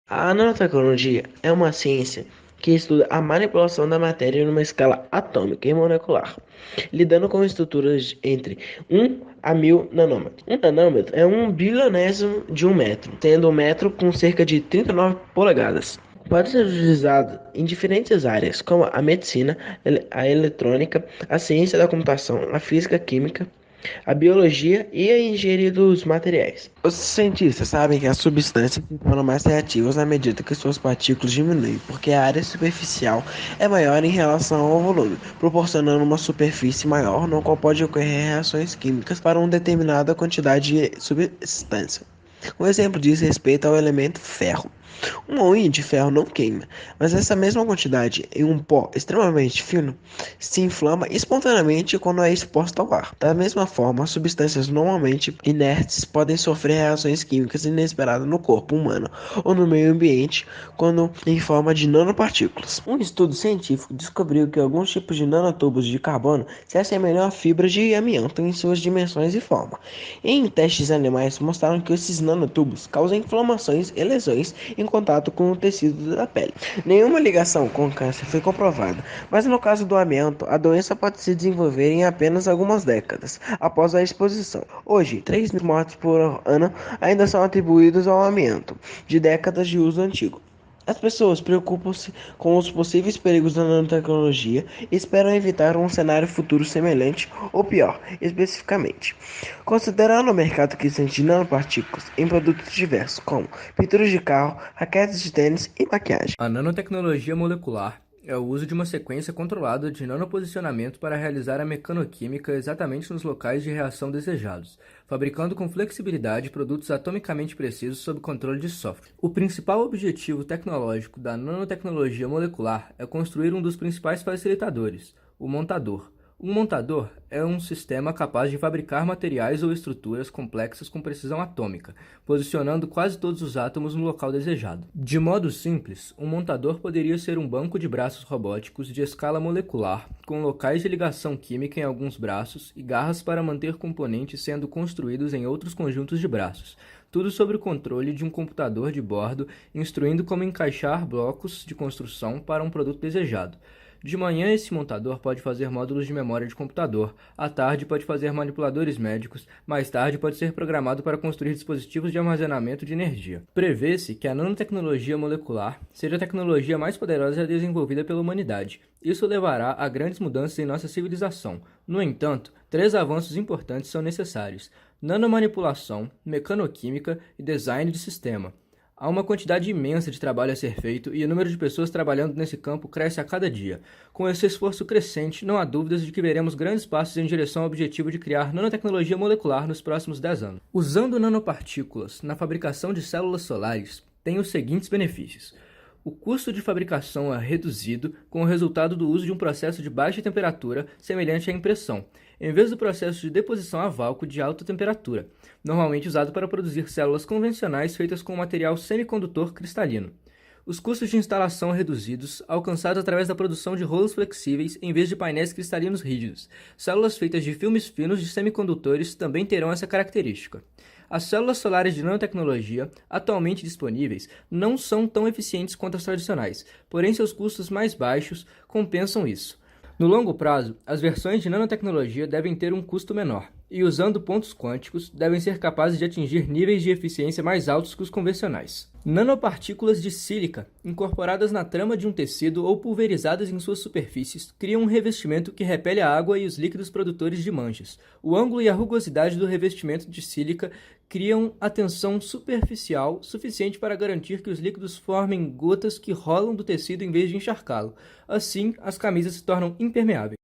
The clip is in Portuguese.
A nanotecnologia é uma ciência que estuda a manipulação da matéria numa escala atômica e molecular, lidando com estruturas entre 1 a 1000 nanômetros. Um nanômetro é um bilionésimo de um metro, sendo um metro com cerca de 39 polegadas. Pode ser utilizado em diferentes áreas, como a medicina, a eletrônica, a ciência da computação, a física química, a biologia e a engenharia dos materiais. Os cientistas sabem que as substâncias se tornam mais reativas à medida que suas partículas diminuem, porque a área superficial é maior em relação ao volume, proporcionando uma superfície maior no qual pode ocorrer reações químicas para uma determinada quantidade de substância. Um exemplo diz respeito ao elemento ferro. Um moinho de ferro não queima, mas essa mesma quantidade em um pó extremamente fino se inflama espontaneamente quando é exposta ao ar. Da mesma forma, substâncias normalmente inertes podem sofrer reações químicas inesperadas no corpo humano ou no meio ambiente quando em forma de nanopartículas. Um estudo científico descobriu que alguns tipos de nanotubos de carbono se assemelham a fibras de amianto em suas dimensões e forma. Em testes animais, mostraram que esses nanotubos causam inflamações e lesões em contato com o tecido da pele. Nenhuma ligação com o câncer foi comprovada, mas no caso do amianto, a doença pode se desenvolver em apenas algumas décadas após a exposição. Hoje, 3.000 mortes por ano ainda são atribuídos ao amianto, de décadas de uso antigo. As pessoas preocupam-se com os possíveis perigos da nanotecnologia e esperam evitar um cenário futuro semelhante ou pior, especificamente. Considerando o mercado crescente de nanopartículas em produtos diversos, como pinturas de carro, raquetes de tênis e maquiagem. A nanotecnologia molecular é o uso de uma sequência controlada de nanoposicionamento para realizar a mecanoquímica exatamente nos locais de reação desejados, fabricando com flexibilidade produtos atomicamente precisos sob controle de software. O principal objetivo tecnológico da nanotecnologia molecular é construir um dos principais facilitadores, o montador. Um montador é um sistema capaz de fabricar materiais ou estruturas complexas com precisão atômica, posicionando quase todos os átomos no local desejado. De modo simples, um montador poderia ser um banco de braços robóticos de escala molecular, com locais de ligação química em alguns braços e garras para manter componentes sendo construídos em outros conjuntos de braços. Tudo sob o controle de um computador de bordo, instruindo como encaixar blocos de construção para um produto desejado. De manhã, esse montador pode fazer módulos de memória de computador, à tarde pode fazer manipuladores médicos, mais tarde pode ser programado para construir dispositivos de armazenamento de energia. Prevê-se que a nanotecnologia molecular seja a tecnologia mais poderosa desenvolvida pela humanidade. Isso levará a grandes mudanças em nossa civilização. No entanto, 3 avanços importantes são necessários: nanomanipulação, mecanoquímica e design de sistema. Há uma quantidade imensa de trabalho a ser feito e o número de pessoas trabalhando nesse campo cresce a cada dia. Com esse esforço crescente, não há dúvidas de que veremos grandes passos em direção ao objetivo de criar nanotecnologia molecular nos próximos 10 anos. Usando nanopartículas na fabricação de células solares, tem os seguintes benefícios. O custo de fabricação é reduzido com o resultado do uso de um processo de baixa temperatura semelhante à impressão, em vez do processo de deposição a vácuo de alta temperatura, normalmente usado para produzir células convencionais feitas com material semicondutor cristalino. Os custos de instalação reduzidos, alcançados através da produção de rolos flexíveis em vez de painéis cristalinos rígidos. Células feitas de filmes finos de semicondutores também terão essa característica. As células solares de nanotecnologia, atualmente disponíveis, não são tão eficientes quanto as tradicionais, porém seus custos mais baixos compensam isso. No longo prazo, as versões de nanotecnologia devem ter um custo menor, e usando pontos quânticos, devem ser capazes de atingir níveis de eficiência mais altos que os convencionais. Nanopartículas de sílica, incorporadas na trama de um tecido ou pulverizadas em suas superfícies, criam um revestimento que repele a água e os líquidos produtores de manchas. O ângulo e a rugosidade do revestimento de sílica criam a tensão superficial suficiente para garantir que os líquidos formem gotas que rolam do tecido em vez de encharcá-lo. Assim, as camisas se tornam impermeáveis.